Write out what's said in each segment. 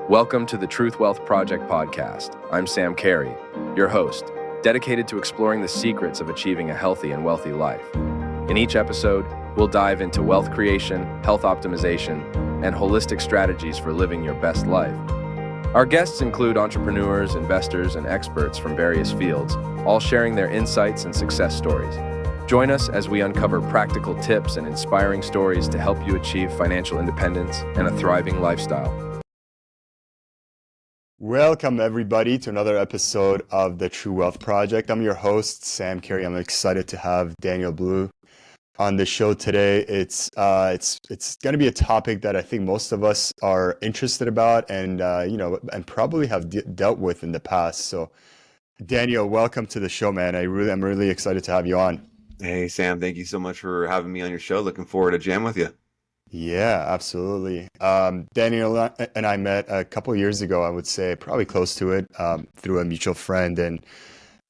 Welcome to the Truth Wealth Project podcast. I'm Sam Carey, your host, dedicated to exploring the secrets of achieving a healthy and wealthy life. In each episode, we'll dive into wealth creation, health optimization, and holistic strategies for living your best life. Our guests include entrepreneurs, investors, and experts from various fields, all sharing their insights and success stories. Join us as we uncover practical tips and inspiring stories to help you achieve financial independence and a thriving lifestyle. Welcome, everybody, to another episode of the True Wealth Project. I'm your host, Sam Carey. I'm excited to have Daniel Blue on the show today. It's going to be a topic that I think most of us are interested about and probably have dealt with in the past. So, Daniel, welcome to the show, man. I'm really excited to have you on. Hey, Sam, thank you so much for having me on your show. Looking forward to jam with you. Yeah, absolutely. Daniel and I met a couple of years ago, I would say, probably close to it, through a mutual friend. And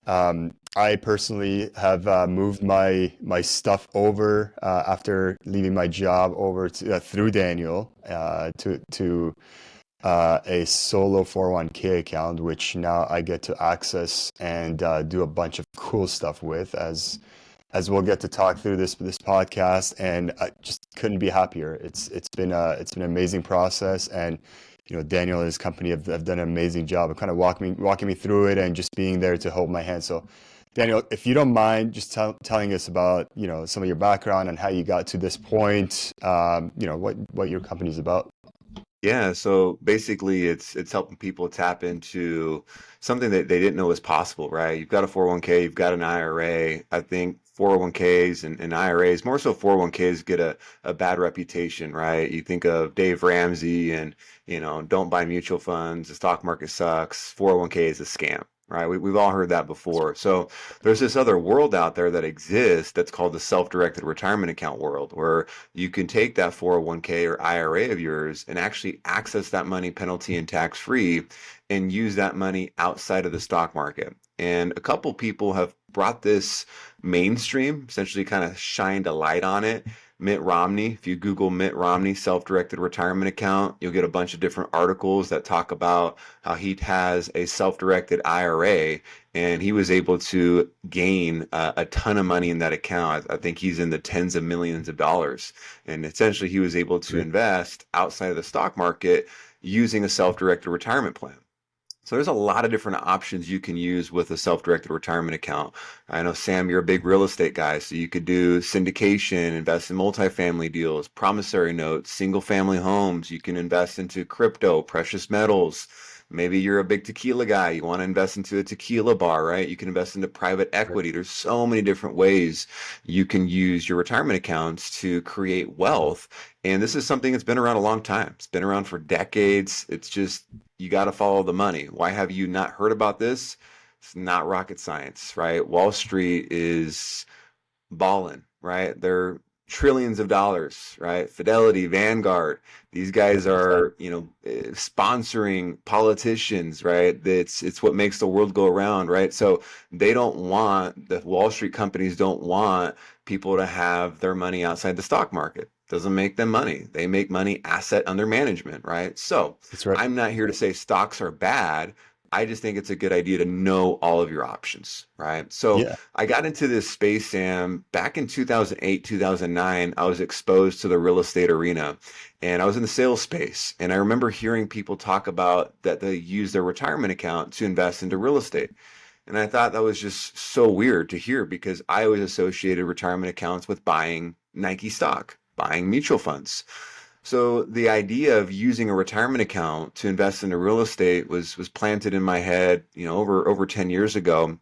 I personally have moved my stuff over after leaving my job over to, through Daniel to a solo 401k account, which now I get to access and do a bunch of cool stuff with as we'll get to talk through this podcast, and I just couldn't be happier. It's been an amazing process, and Daniel and his company have done an amazing job of kind of walking me through it and just being there to hold my hand. So, Daniel, if you don't mind, just telling us about some of your background and how you got to this point, what your company's about. Yeah, so basically it's helping people tap into something that they didn't know was possible, right? You've got a 401k, you've got an IRA. I think 401ks and IRAs, more so 401ks, get a bad reputation, right? You think of Dave Ramsey and, don't buy mutual funds, the stock market sucks, 401k is a scam. Right. We've all heard that before. So there's this other world out there that exists that's called the self-directed retirement account world, where you can take that 401k or IRA of yours and actually access that money penalty and tax-free and use that money outside of the stock market. And a couple people have brought this mainstream, essentially kind of shined a light on it. Mitt Romney, if you Google Mitt Romney self-directed retirement account, you'll get a bunch of different articles that talk about how he has a self-directed IRA and he was able to gain a ton of money in that account. I think he's in the tens of millions of dollars. And essentially he was able to invest outside of the stock market using a self-directed retirement plan. So there's a lot of different options you can use with a self-directed retirement account. I know, Sam, you're a big real estate guy, so you could do syndication, invest in multifamily deals, promissory notes, single-family homes. You can invest into crypto, precious metals. Maybe you're a big tequila guy. You want to invest into a tequila bar, right? You can invest into private equity. There's so many different ways you can use your retirement accounts to create wealth. And this is something that's been around a long time. It's been around for decades. It's just, you got to follow the money. Why have you not heard about this? It's not rocket science, right? Wall Street is balling, right? They're trillions of dollars, right? Fidelity, Vanguard, these guys are, sponsoring politicians, right? It's what makes the world go around, right? So the Wall Street companies don't want people to have their money outside the stock market. Doesn't make them money. They make money asset under management, right? So That's right. I'm not here to say stocks are bad. I just think it's a good idea to know all of your options, right? So Yeah. I got into this space, Sam, back in 2008, 2009. I was exposed to the real estate arena and I was in the sales space. And I remember hearing people talk about that they use their retirement account to invest into real estate. And I thought that was just so weird to hear because I always associated retirement accounts with buying Nike stock, buying mutual funds. So the idea of using a retirement account to invest into real estate was planted in my head, over 10 years ago.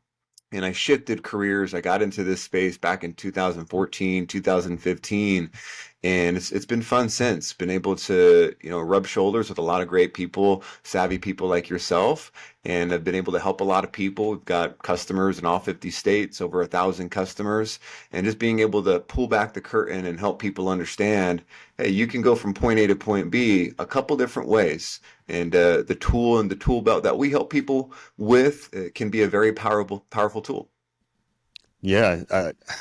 And I shifted careers. I got into this space back in 2014, 2015, and it's been fun since. Been able to, rub shoulders with a lot of great people, savvy people like yourself, and I've been able to help a lot of people. We've got customers in all 50 states, over 1,000 customers, and just being able to pull back the curtain and help people understand, hey, you can go from point A to point B a couple different ways. And the tool and the tool belt that we help people with can be a very powerful tool. Yeah,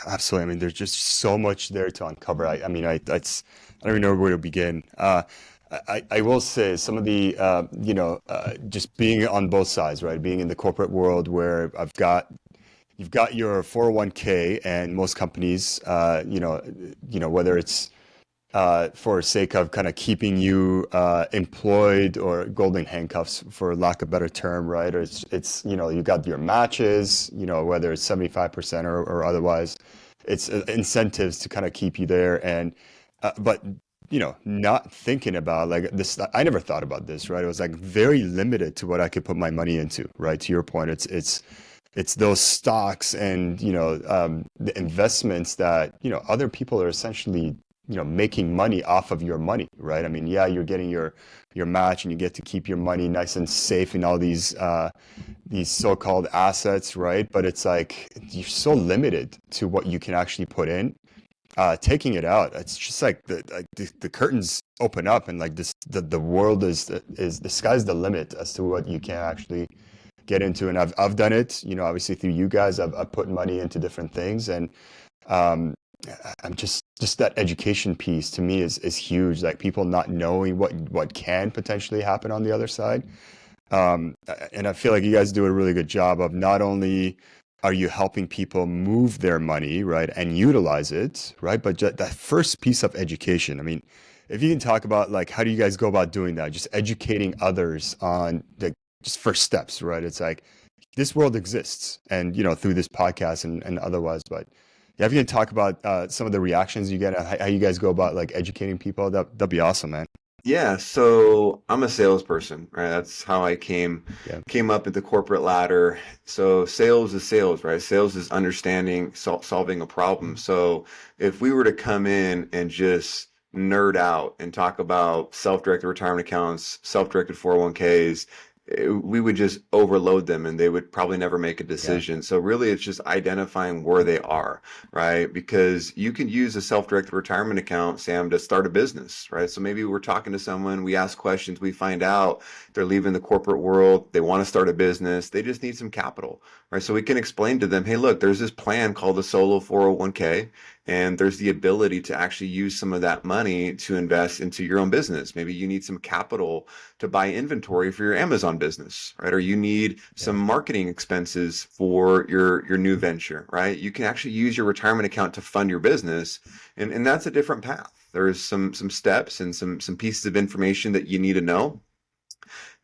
absolutely. I mean, there's just so much there to uncover. I don't even know where to begin. I will say some of the, just being on both sides, right? Being in the corporate world where you've got your 401k and most companies, whether it's for sake of kind of keeping you employed or golden handcuffs, for lack of a better term, right? Or you got your matches, whether it's 75% or otherwise, it's incentives to kind of keep you there. And but not thinking about like this, I never thought about this, right? It was like very limited to what I could put my money into, right? To your point, it's those stocks and the investments that other people are essentially making money off of your money, right? I mean, yeah, you're getting your match and you get to keep your money nice and safe in all these so-called assets, right? But it's like you're so limited to what you can actually put in. Taking it out, it's just like the curtains open up and like the world is the sky's the limit as to what you can actually get into. And I've done it, obviously through you guys. I've put money into different things, and um, I'm just that education piece to me is huge. Like people not knowing what can potentially happen on the other side. And I feel like you guys do a really good job of not only are you helping people move their money, right, and utilize it, right, but that first piece of education. I mean, if you can talk about like how do you guys go about doing that, just educating others on the just first steps, right? It's like this world exists, and through this podcast and otherwise. But yeah, if you can talk about some of the reactions you get, how you guys go about like educating people, that'd be awesome, man. Yeah, so I'm a salesperson, right? That's how I Yeah. came up at the corporate ladder. So sales is sales, right? Sales is understanding, solving a problem. So if we were to come in and just nerd out and talk about self-directed retirement accounts, self-directed 401ks, we would just overload them and they would probably never make a Yeah. decision. So really it's just identifying where they are, right? Because you can use a self-directed retirement account, Sam, to start a business, right? So maybe we're talking to someone, we ask questions, we find out they're leaving the corporate world, they want to start a business, they just need some capital, right? So we can explain to them, hey, look, there's this plan called the solo 401k, and there's the ability to actually use some of that money to invest into your own business. Maybe you need some capital to buy inventory for your Amazon business, right? Or you need some Yeah. marketing expenses for your new venture, right? You can actually use your retirement account to fund your business, and that's a different path. There's some steps and some pieces of information that you need to know.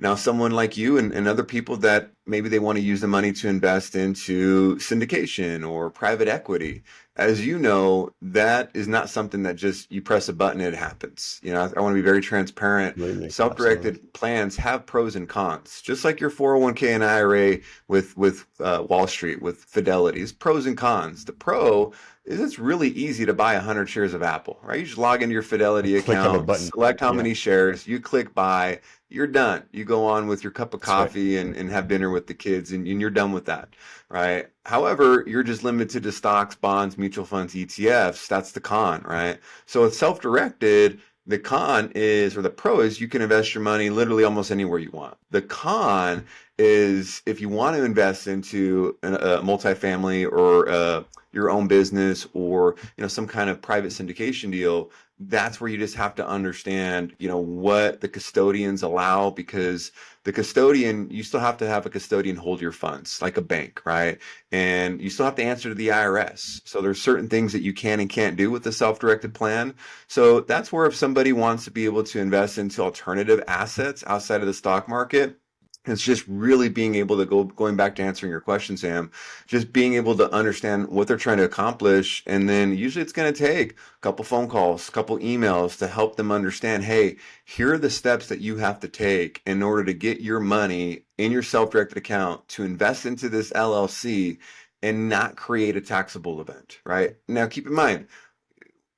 Now, someone like you and other people that maybe they want to use the money to invest into syndication or private equity, as you know, that is not something that just you press a button and it happens. I want to be very transparent. Absolutely. Absolutely. Self-directed plans have pros and cons, just like your 401k and IRA with Wall Street, with Fidelity's pros and cons. The pro is it's really easy to buy 100 shares of Apple, right? You just log into your A Fidelity click of a account, button. select how Yeah. many shares, you click buy, you're done. You go on with your cup of That's right. coffee and have dinner with the kids, and you're done with that, right? However, you're just limited to stocks, bonds, mutual funds, ETFs. That's the con, right? So it's self-directed. The con is, or the pro is, you can invest your money literally almost anywhere you want. The con is if you want to invest into a multifamily or your own business or some kind of private syndication deal, that's where you just have to understand what the custodians allow, because the custodian, you still have to have a custodian hold your funds like a bank, right? And you still have to answer to the IRS. So there's certain things that you can and can't do with the self-directed plan. So that's where if somebody wants to be able to invest into alternative assets outside of the stock market, it's just really being able to going back to answering your question, Sam, just being able to understand what they're trying to accomplish. And then usually it's going to take a couple phone calls, a couple emails to help them understand, hey, here are the steps that you have to take in order to get your money in your self-directed account to invest into this LLC and not create a taxable event, right? Now, keep in mind,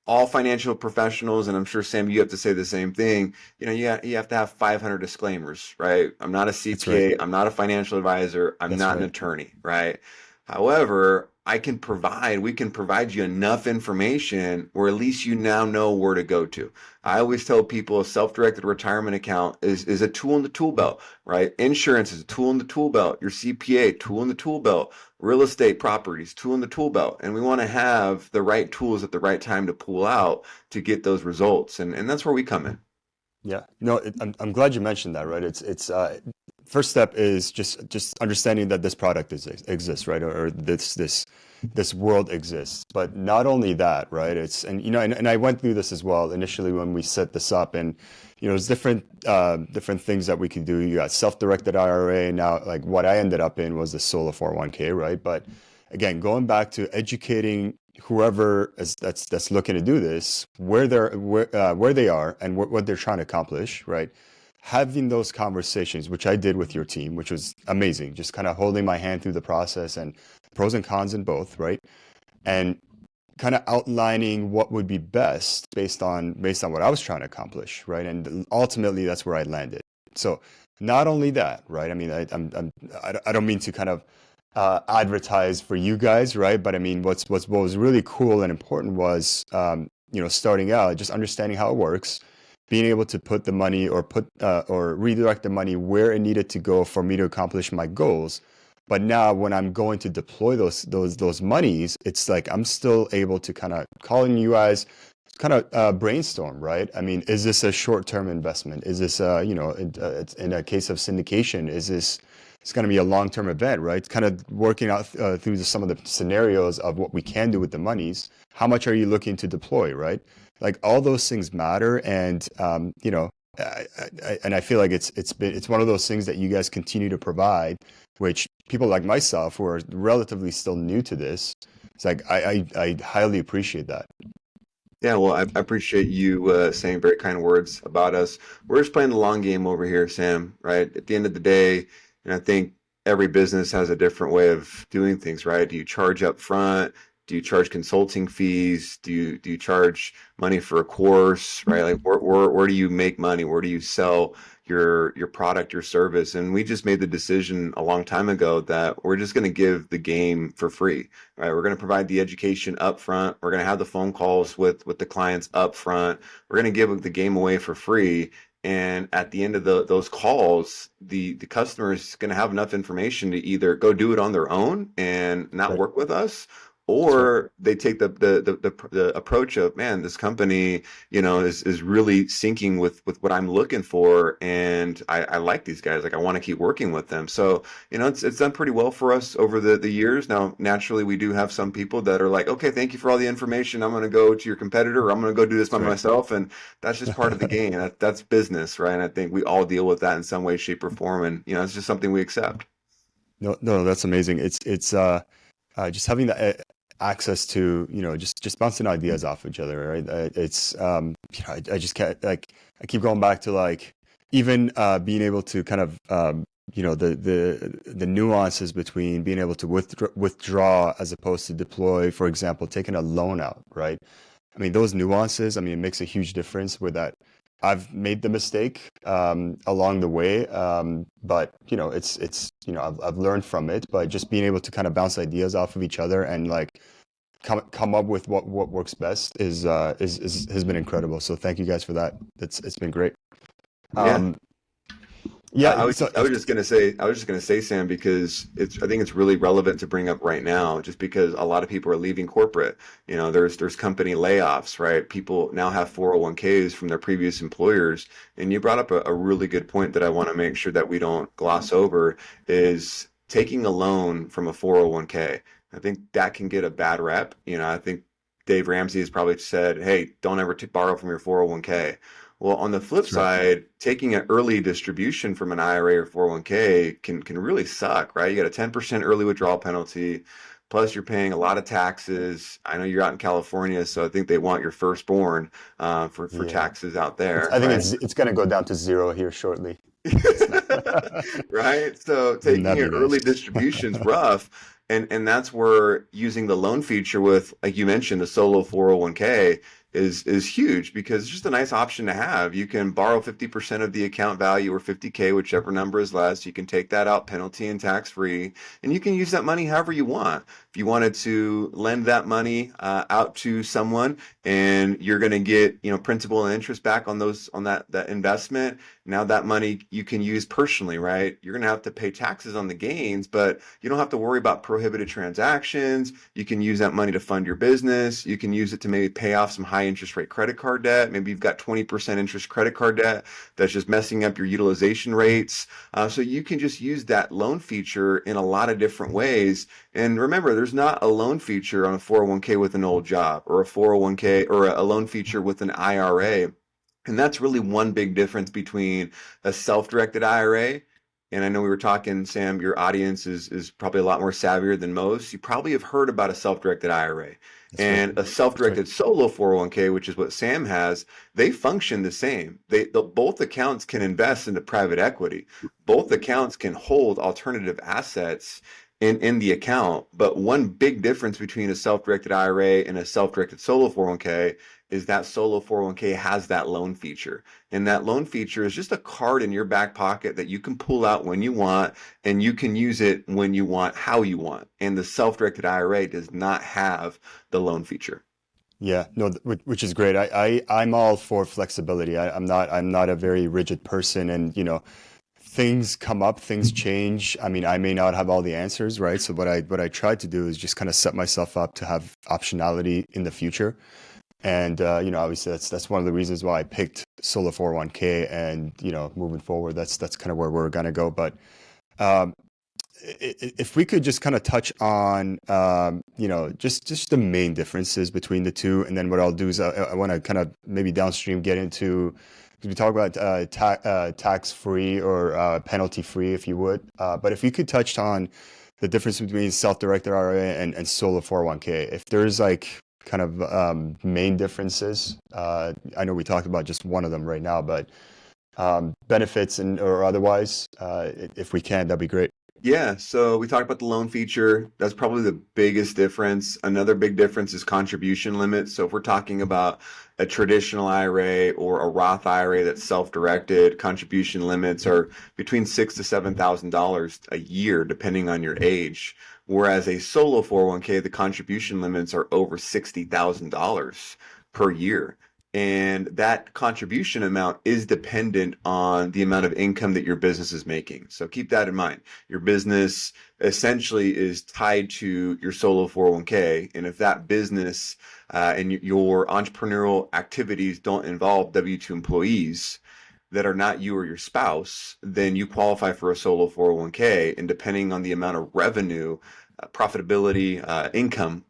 all financial professionals, and I'm sure Sam, you have to say the same thing. You have to have 500 disclaimers, right? I'm not a That's right. CPA, I'm not a financial advisor, I'm That's not an right. attorney, right? However, we can provide you enough information where at least you now know where to go to. I always tell people a self-directed retirement account is a tool in the tool belt, right? Insurance is a tool in the tool belt. Your CPA, tool in the tool belt. Real estate properties, tool in the tool belt. And we want to have the right tools at the right time to pull out to get those results. And that's where we come in. Yeah, no, I'm glad you mentioned that, right? It's first step is just understanding that this product exists, right? Or this world exists. But not only that, right? It's and you know, and I went through this as well initially when we set this up, and you know, there's different things that we could do. You got self-directed IRA. Now, like what I ended up in was the solo 401k, right? But again, going back to educating whoever is that's looking to do this, where they are and what they're trying to accomplish, right? Having those conversations, which I did with your team, which was amazing, just kind of holding my hand through the process and pros and cons in both, right? And kind of outlining what would be best based on what I was trying to accomplish, right? And ultimately, that's where I landed. So not only that, right? I mean, I don't mean to kind of advertise for you guys, right? But I mean, what was really cool and important was, you know, starting out, just understanding how it works, being able to put the money or redirect the money where it needed to go for me to accomplish my goals. But now when I'm going to deploy those monies, it's like I'm still able to kind of call in you guys, kind of brainstorm, right? I mean, is this a short-term investment? Is this you know, it's in a case of syndication, is this it's going to be a long-term event, right? Kind of working out through some of the scenarios of what we can do with the monies. How much are you looking to deploy, right? Like all those things matter, and you know, and I feel like it's one of those things that you guys continue to provide, which people like myself who are relatively still new to this, it's like I highly appreciate that. Yeah, well, I appreciate you saying very kind words about us. We're just playing the long game over here, Sam, right? At the end of the day, and I think every business has a different way of doing things, right? Do you charge up front? Do you charge consulting fees? Do you charge money for a course, right? Like where do you make money? Where do you sell your product, your service? And we just made the decision a long time ago that we're just going to give the game for free, right? We're going to provide the education up front. We're going to have the phone calls with the clients up front. We're going to give the game away for free. And at the end of those calls, the customer is going to have enough information to either go do it on their own and not Right. work with us, That's right. or they take the approach of, man, this company, you know, is really syncing with what I'm looking for, and I like these guys. Like I want to keep working with them. So you know, it's done pretty well for us over the years. Now, naturally, we do have some people that are like, okay, thank you for all the information. I'm going to go to your competitor, or I'm going to go do this by That's myself, and that's just part of the game. That's business, right? And I think we all deal with that in some way, shape, or form, and you know, it's just something we accept. No, no, that's amazing. It's just having the access to, you know, just bouncing ideas off each other, right? It's you know, I just can't like I keep going back to like even being able to kind of you know the nuances between being able to withdraw as opposed to deploy, for example, taking a loan out, right? I mean, those nuances, I mean, it makes a huge difference with that. I've made the mistake along the way, but you know, it's you know, I've learned from it. But just being able to kind of bounce ideas off of each other and like come up with what works best is has been incredible. So thank you guys for that. It's been great. Yeah. Um, yeah. So I was just gonna say, Sam, because I think it's really relevant to bring up right now, just because a lot of people are leaving corporate. You know, there's company layoffs, right? People now have 401ks from their previous employers, and you brought up a really good point that I want to make sure that we don't gloss over is taking a loan from a 401k. I think that can get a bad rep. You know, I think Dave Ramsey has probably said, "Hey, don't ever borrow from your 401k." Well, on the flip that's right. side, taking an early distribution from an IRA or 401k can really suck, right? You got a 10% early withdrawal penalty, plus you're paying a lot of taxes. I know you're out in California, so I think they want your firstborn for Yeah. taxes out there, I think right? it's going to go down to zero here shortly. It's not. Right? So Wouldn't that taking an be nice? early distribution's rough, and that's where using the loan feature with, like you mentioned, the solo 401k is huge, because it's just a nice option to have. You can borrow 50% of the account value, or 50K, whichever number is less. You can take that out penalty and tax free, and you can use that money however you want. If you wanted to lend that money out to someone, and you're going to get, you know, principal and interest back on that investment, Now that money you can use personally, right? You're going to have to pay taxes on the gains, but you don't have to worry about prohibited transactions. You can use that money to fund your business. You can use it to maybe pay off some high interest rate credit card debt. Maybe you've got 20% interest credit card debt that's just messing up your utilization rates. So you can just use that loan feature in a lot of different ways. And remember, there's not a loan feature on a 401k with an old job, or a 401k, or a loan feature with an IRA. And that's really one big difference between a self-directed IRA. And I know we were talking, Sam, your audience is probably a lot more savvier than most. You probably have heard about a self-directed IRA. That's right. And a self-directed solo 401k, which is what Sam has, they function the same. Both accounts can invest into private equity. Both accounts can hold alternative assets in the account. But one big difference between a self-directed IRA and a self-directed solo 401k is that solo 401k has that loan feature. And that loan feature is just a card in your back pocket that you can pull out when you want, and you can use it when you want, how you want. And the self-directed IRA does not have the loan feature. Yeah, no, which is great. I'm all for flexibility. I'm not a very rigid person, and things come up, things change. I mean, I may not have all the answers, right? So what I try to do is just kind of set myself up to have optionality in the future. And obviously that's one of the reasons why I picked Solo 401k, and moving forward, that's kind of where we're gonna go. But um, if we could just kind of touch on just the main differences between the two, and then what I'll do is I want to kind of maybe downstream get into, because we talk about tax free or penalty free, if you would. But if you could touch on the difference between self-directed IRA and Solo 401k, if there's like kind of main differences. I know we talked about just one of them right now, but benefits or otherwise, if we can, that'd be great. Yeah, so we talked about the loan feature. That's probably the biggest difference. Another big difference is contribution limits. So if we're talking about a traditional IRA or a Roth IRA that's self-directed, contribution limits are between $6,000 to $7,000 a year, depending on your age. Whereas a solo 401k, the contribution limits are over $60,000 per year. And that contribution amount is dependent on the amount of income that your business is making. So keep that in mind. Your business essentially is tied to your solo 401k. And if that business and your entrepreneurial activities don't involve W-2 employees that are not you or your spouse, then you qualify for a solo 401k. And depending on the amount of revenue, profitability, income,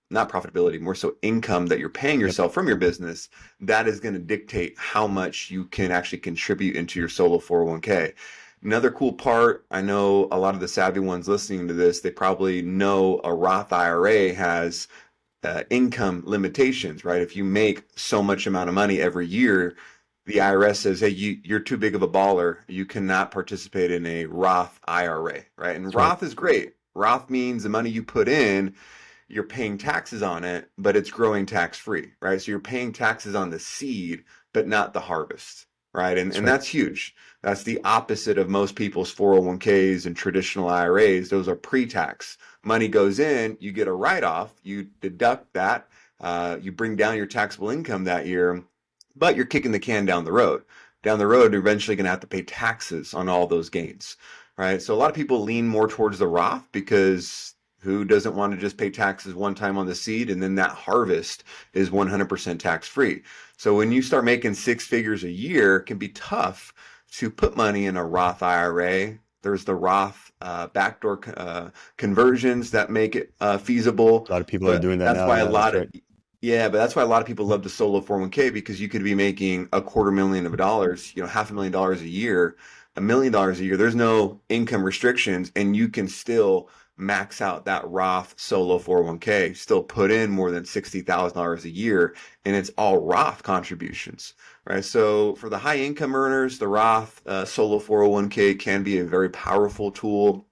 not profitability, more so income that you're paying yourself from your business, that is going to dictate how much you can actually contribute into your solo 401k. Another cool part, I know a lot of the savvy ones listening to this, they probably know a Roth IRA has income limitations, right? If you make so much amount of money every year, the IRS says, hey, you're too big of a baller. You cannot participate in a Roth IRA, right? And That's Roth right. is great. Roth means the money you put in, you're paying taxes on it, but it's growing tax free, right? So you're paying taxes on the seed, but not the harvest, right? And, That's and right. that's huge. That's the opposite of most people's 401ks and traditional IRAs. Those are pre-tax. Money goes in, you get a write-off, you deduct that, you bring down your taxable income that year, but you're kicking the can down the road. Down the road, you're eventually going to have to pay taxes on all those gains, right? So a lot of people lean more towards the Roth because who doesn't want to just pay taxes one time on the seed, and then that harvest is 100% tax free. So when you start making six figures a year, it can be tough to put money in a Roth IRA. There's the Roth backdoor conversions that make it feasible, A lot of people are but doing that that's now. why a Yeah, that's lot of right. yeah, but that's why a lot of people love the solo 401k, because you could be making $250,000, $500,000 a year, $1 million a year. There's no income restrictions, and you can still max out that Roth solo 401k, still put in more than $60,000 a year, and it's all Roth contributions, right? So for the high income earners, the Roth solo 401k can be a very powerful tool.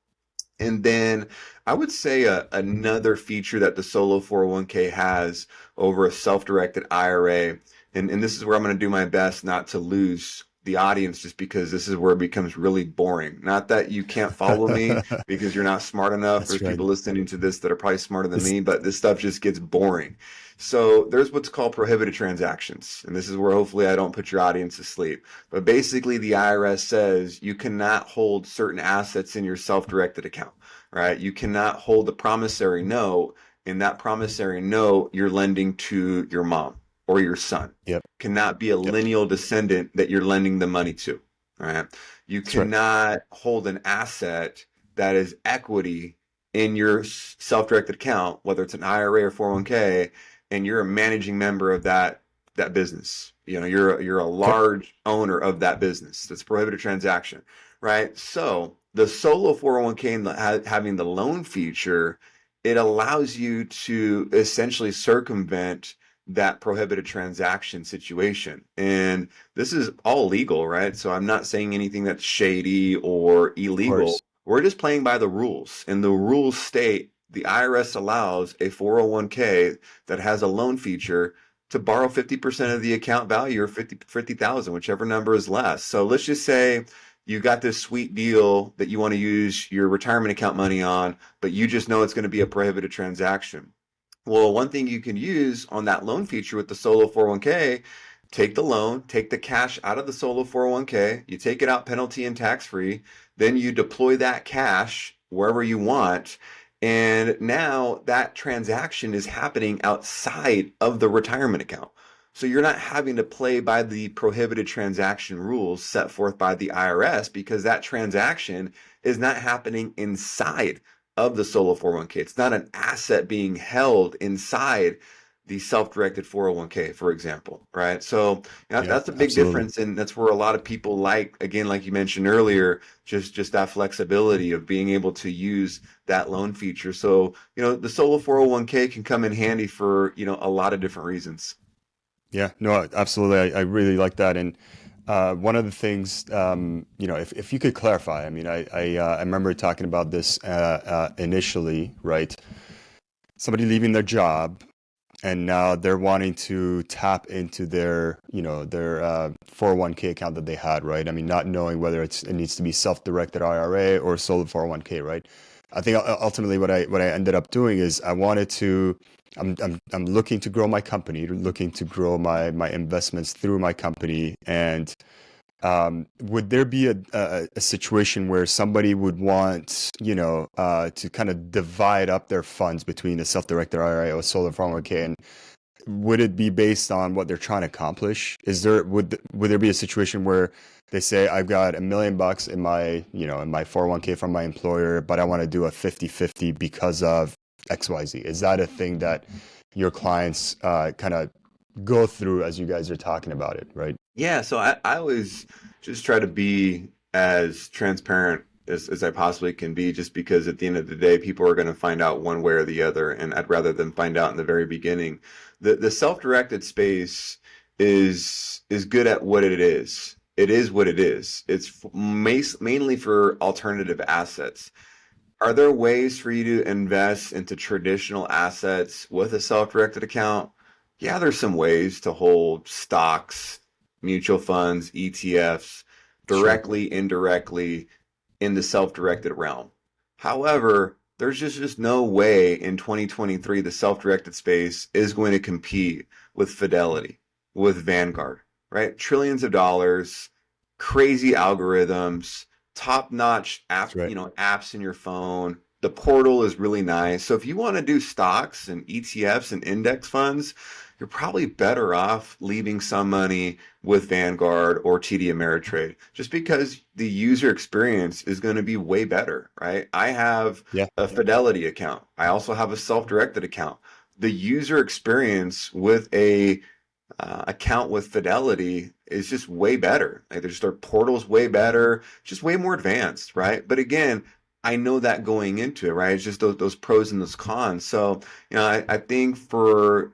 And then I would say another feature that the solo 401k has over a self-directed IRA, and this is where I'm going to do my best not to lose the audience just because this is where it becomes really boring. Not that you can't follow me because you're not smart enough. That's There's right. people listening to this that are probably smarter than This, me, but this stuff just gets boring. So there's what's called prohibited transactions. And this is where hopefully I don't put your audience to sleep. But basically, the IRS says you cannot hold certain assets in your self-directed account, right? You cannot hold the promissory note. In that promissory note, you're lending to your mom or your son. yep, Cannot be a yep, lineal descendant that you're lending the money to, right? You that's right. cannot hold an asset that is equity in your self-directed account, whether it's an IRA or 401k, and you're a managing member of that business. You're a Okay. large owner of that business. That's a prohibited transaction, right? So the solo 401k and having the loan feature, it allows you to essentially circumvent that prohibited transaction situation. And this is all legal, right? So I'm not saying anything that's shady or Of course. illegal. We're just playing by the rules. And the rules state the IRS allows a 401k that has a loan feature to borrow 50% of the account value or 50,000, whichever number is less. So let's just say you got this sweet deal that you want to use your retirement account money on, but you just know it's going to be a prohibited transaction. Well, one thing you can use on that loan feature with the solo 401k, take the loan, take the cash out of the solo 401k, you take it out penalty and tax free, then you deploy that cash wherever you want. And now that transaction is happening outside of the retirement account. So you're not having to play by the prohibited transaction rules set forth by the IRS because that transaction is not happening inside of the solo 401k. It's not an asset being held inside the self-directed 401k, for example, right? So Yeah, that's a big absolutely. difference, and that's where a lot of people again, like you mentioned earlier, just that flexibility of being able to use that loan feature. So the solo 401k can come in handy for a lot of different reasons. Yeah, no, absolutely. I really like that. And one of the things, if you could clarify, I mean, I remember talking about this initially, right? Somebody leaving their job and now they're wanting to tap into their 401k account that they had, right? I mean, not knowing whether it needs to be self-directed IRA or solo 401k, right? I think ultimately what I ended up doing is I'm looking to grow my company, looking to grow my investments through my company, and would there be a situation where somebody would want, to kind of divide up their funds between a self-directed IRA or a solo 401k, and would it be based on what they're trying to accomplish? Would there be a situation where they say, I've got $1 million in my 401k from my employer, but I want to do a 50-50 because of XYZ? Is that a thing that your clients kind of go through as you guys are talking about it, right? Yeah, so I always just try to be as transparent as I possibly can be, just because at the end of the day, people are going to find out one way or the other, and I'd rather them find out in the very beginning. The self-directed space is good at what it is. It is what it is. It's mainly for alternative assets. Are there ways for you to invest into traditional assets with a self-directed account? Yeah, there's some ways to hold stocks, mutual funds, ETFs, Sure. directly, indirectly in the self-directed realm. However, there's just no way in 2023 the self-directed space is going to compete with Fidelity, with Vanguard, right? Trillions of dollars, crazy algorithms, top-notch That's right. apps in your phone. The portal is really nice. So if you want to do stocks and ETFs and index funds, you're probably better off leaving some money with Vanguard or TD Ameritrade, just because the user experience is going to be way better, right? I have Yeah. a Fidelity account. I also have a self-directed account. The user experience with a account with Fidelity is just way better. Like their portal's way better, just way more advanced, right? But again, I know that going into it, right? It's just those pros and those cons. So, I think for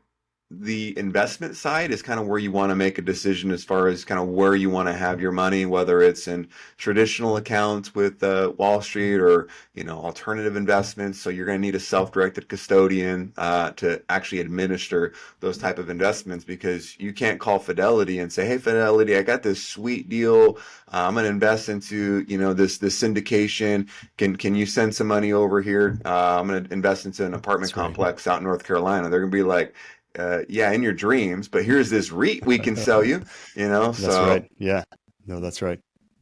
the investment side is kind of where you want to make a decision as far as kind of where you want to have your money, whether it's in traditional accounts with Wall Street or, alternative investments. So you're going to need a self-directed custodian to actually administer those type of investments, because you can't call Fidelity and say, hey, Fidelity, I got this sweet deal. I'm going to invest into, this syndication. Can you send some money over here? I'm going to invest into an apartment That's right. complex out in North Carolina. They're going to be like, yeah, in your dreams, but here's this REIT we can sell you, That's so right. Yeah. No, that's right.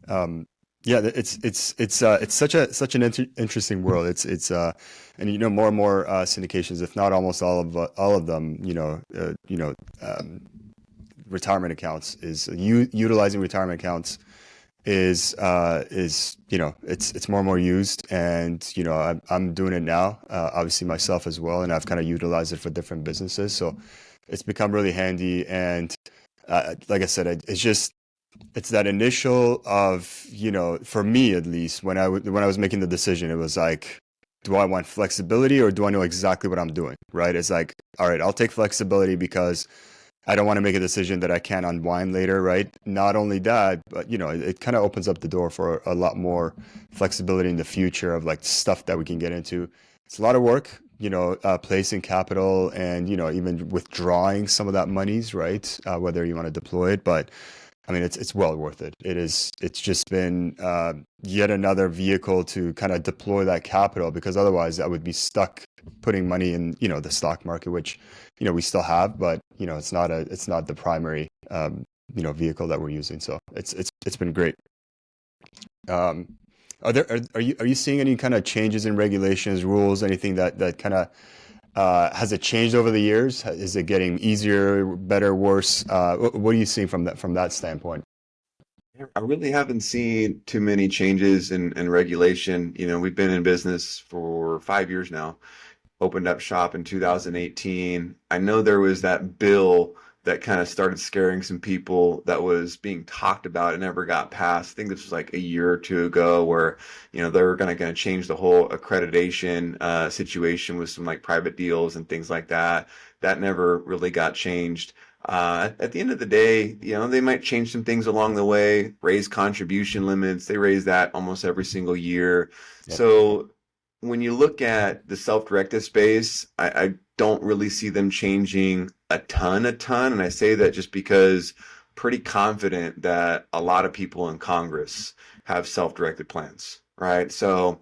Um, yeah, it's such an interesting world. And more and more syndications, if not almost all of them, retirement accounts is utilizing retirement accounts is it's more and more used, and I'm doing it now, obviously myself as well, and I've kind of utilized it for different businesses, so it's become really handy. And like I said, it's that initial of, for me at least, when I was making the decision, it was like, do I want flexibility or do I know exactly what I'm doing, right? It's like, all right, I'll take flexibility because I don't want to make a decision that I can't unwind later, right? Not only that, but it kind of opens up the door for a lot more flexibility in the future of like stuff that we can get into. It's a lot of work, placing capital and even withdrawing some of that monies, right? Whether you want to deploy it, but I mean, it's well worth it. It's just been yet another vehicle to kind of deploy that capital, because otherwise I would be stuck putting money in, the stock market, which, we still have, but it's not the primary, vehicle that we're using. So it's been great. Um, are you seeing any kind of changes in regulations, rules, anything that kind of has it changed over the years? Is it getting easier, better, worse? What are you seeing from that standpoint? I really haven't seen too many changes in regulation. We've been in business for 5 years now, opened up shop in 2018. I know there was that bill that kind of started scaring some people that was being talked about and never got passed. I think this was like a year or two ago, where they were going to change the whole accreditation situation with some like private deals and things like that. That never really got changed. At the end of the day, they might change some things along the way, raise contribution limits. They raise that almost every single year. Yep. So when you look at the self-directed space, I don't really see them changing a ton. And I say that just because pretty confident that a lot of people in Congress have self-directed plans, right? So,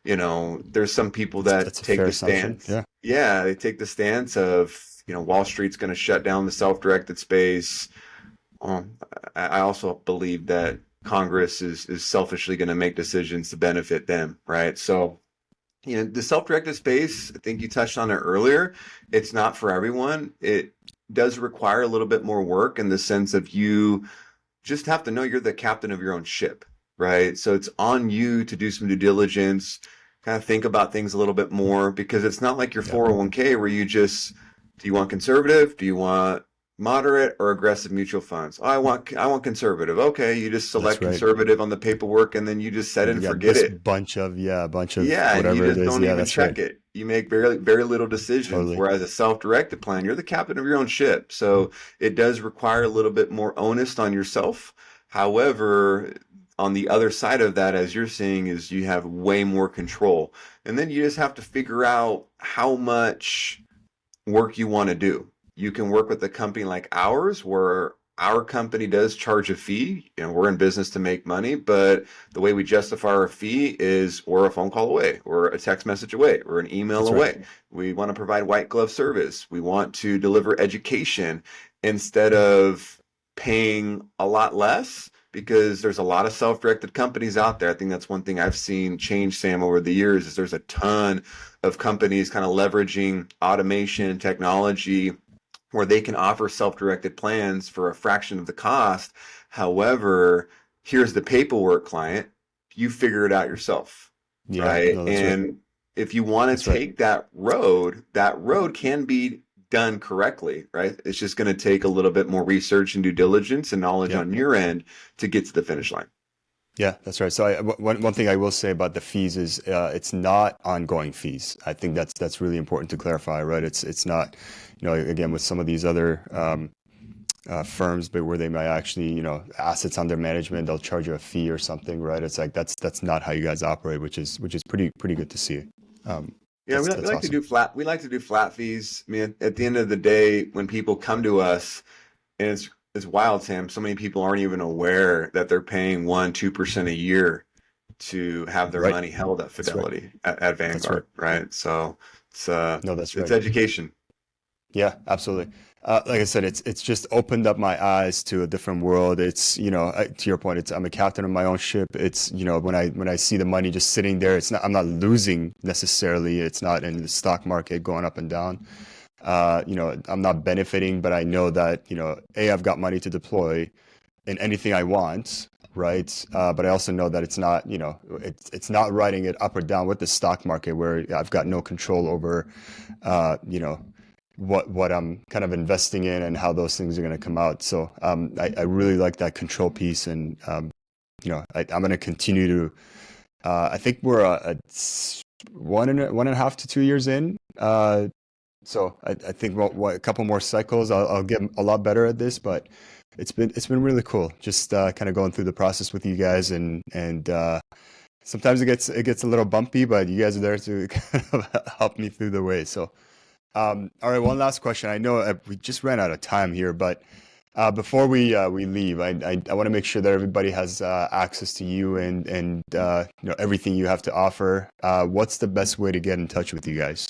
there's some people that That's a take fair the assumption. stance. Yeah. Yeah, they take the stance of, Wall Street's going to shut down the self-directed space. Um, I also believe that Congress is selfishly going to make decisions to benefit them, right? So, the self-directed space, I think you touched on it earlier. It's not for everyone. It does require a little bit more work, in the sense of you just have to know you're the captain of your own ship, right? So it's on you to do some due diligence, kind of think about things a little bit more, because it's not like your Yep. 401k where do you want conservative? Do you want moderate or aggressive mutual funds? Oh, I want conservative. Okay, you just That's select right. conservative on the paperwork, and then you just set And and you got forget this it. bunch of Yeah, and you whatever it just is. don't Yeah, even that's right. check it. You make very, very little decisions. Totally. Whereas a self-directed plan, you're the captain of your own ship. So it does require a little bit more onus on yourself. However, on the other side of that, as you're saying, is you have way more control. And then you just have to figure out how much work you want to do. You can work with a company like ours, where our company does charge a fee, and we're in business to make money, but the way we justify our fee is we're a phone call away, or a text message away, or an email That's right. away. We want to provide white glove service. We want to deliver education instead of paying a lot less, because there's a lot of self-directed companies out there. I think that's one thing I've seen change, Sam, over the years, is there's a ton of companies kind of leveraging automation and technology, where they can offer self-directed plans for a fraction of the cost. However, here's the paperwork, client. You figure it out yourself, Yeah. right? No, that's right. And if you want to That's right. take that road can be done correctly, right? It's just going to take a little bit more research and due diligence and knowledge Yep. on your end to get to the finish line. Yeah, that's right. So one thing I will say about the fees is it's not ongoing fees. I think that's really important to clarify, right? It's not, again, with some of these other firms, but where they might actually, assets under management, they'll charge you a fee or something, right? It's like that's not how you guys operate, which is pretty good to see. Um, Yeah, we that's like to awesome. do flat. We like to do flat fees. I mean, at the end of the day, when people come to us, and it's wild, Sam. So many people aren't even aware that they're paying 1-2% a year to have their Right. money held at That's right. Fidelity at That's right. Vanguard, right? So it's No, that's it's right. education. Yeah, absolutely. Like I said, it's just opened up my eyes to a different world. It's, to your point, I'm a captain of my own ship. It's, when I see the money just sitting there, I'm not losing necessarily. It's not in the stock market going up and down. I'm not benefiting, but I know that, I've got money to deploy in anything I want, right? But I also know that it's not, it's not riding it up or down with the stock market where I've got no control over, you know, what I'm kind of investing in and how those things are going to come out. So I really like that control piece, and I'm going to continue to. I think we're 1.5 to 2 years in. So I think a couple more cycles, I'll get a lot better at this, but it's been really cool just kind of going through the process with you guys, and sometimes it gets a little bumpy, but you guys are there to kind of help me through the way. So all right, one last question. I know we just ran out of time here, but before we leave, I want to make sure that everybody has access to you and everything you have to offer. What's the best way to get in touch with you guys?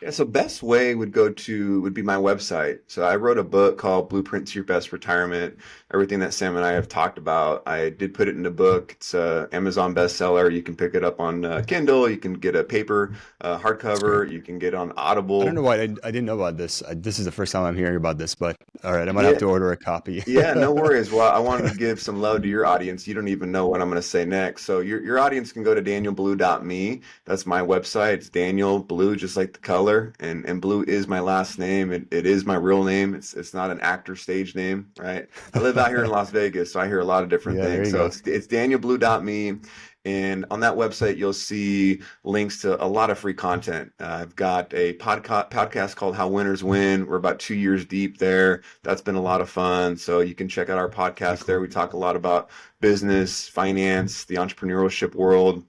Yeah, so best way would be my website. So I wrote a book called Blueprint to Your Best Retirement. Everything that Sam and I have talked about, I did put it in a book. It's a Amazon bestseller. You can pick it up on Kindle. You can get a paper That's great. hardcover. You can get on I don't know Audible. why I didn't know about this. This is the first time I'm hearing about this, but all right, I'm gonna have Yeah, to order a copy. yeah, no worries. Well, I wanted to give some love to your audience. You don't even know what I'm going to say next. So your audience can go to danielblue.me. That's my website. It's Daniel Blue, just like the color, and Blue is my last name. It is my real name. It's not an actor stage name, right? I live out here in Las Vegas, so I hear a lot of different Yeah, there things. you So go. it's danielblue.me. And on that website, you'll see links to a lot of free content. I've got a podcast called How Winners Win. We're about 2 years deep there. That's been a lot of fun. So you can check out our Very podcast there. cool. We talk a lot about business, finance, the entrepreneurship world.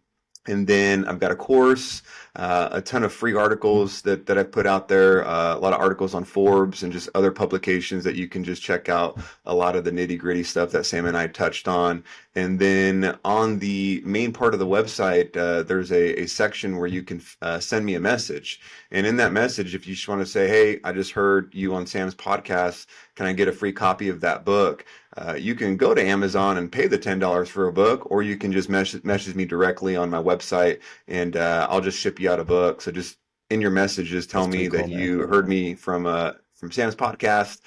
And then I've got a course, a ton of free articles that I've put out there, a lot of articles on Forbes and just other publications that you can just check out a lot of the nitty gritty stuff that Sam and I touched on. And then on the main part of the website, there's a section where you can send me a message. And in that message, if you just want to say, hey, I just heard you on Sam's podcast, can I get a free copy of that book? You can go to Amazon and pay the $10 for a book, or you can just message me directly on my website, and I'll just ship you out a book. So just in your messages, tell That's pretty me cool, that man. you heard me from Sam's podcast.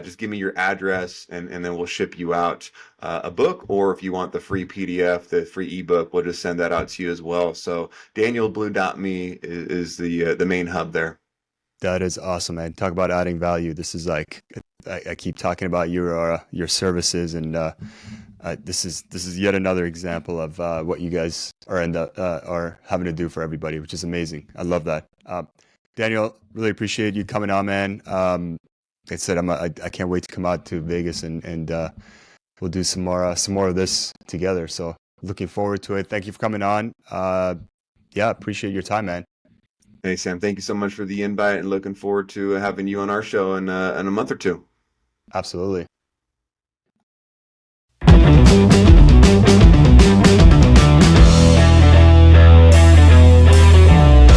Just give me your address, and then we'll ship you out a book. Or if you want the free PDF, the free ebook, we'll just send that out to you as well. So danielblue.me is the main hub there. That is awesome, man. Talk about adding value. This is like I keep talking about your services, and this is yet another example of what you guys are having to do for everybody, which is amazing. I love that. Daniel, really appreciate you coming on, man. Like I said, I can't wait to come out to Vegas and we'll do some more of this together. So looking forward to it. Thank you for coming on. Yeah, appreciate your time, man. Hey, Sam, thank you so much for the invite and looking forward to having you on our show in a month or two. Absolutely.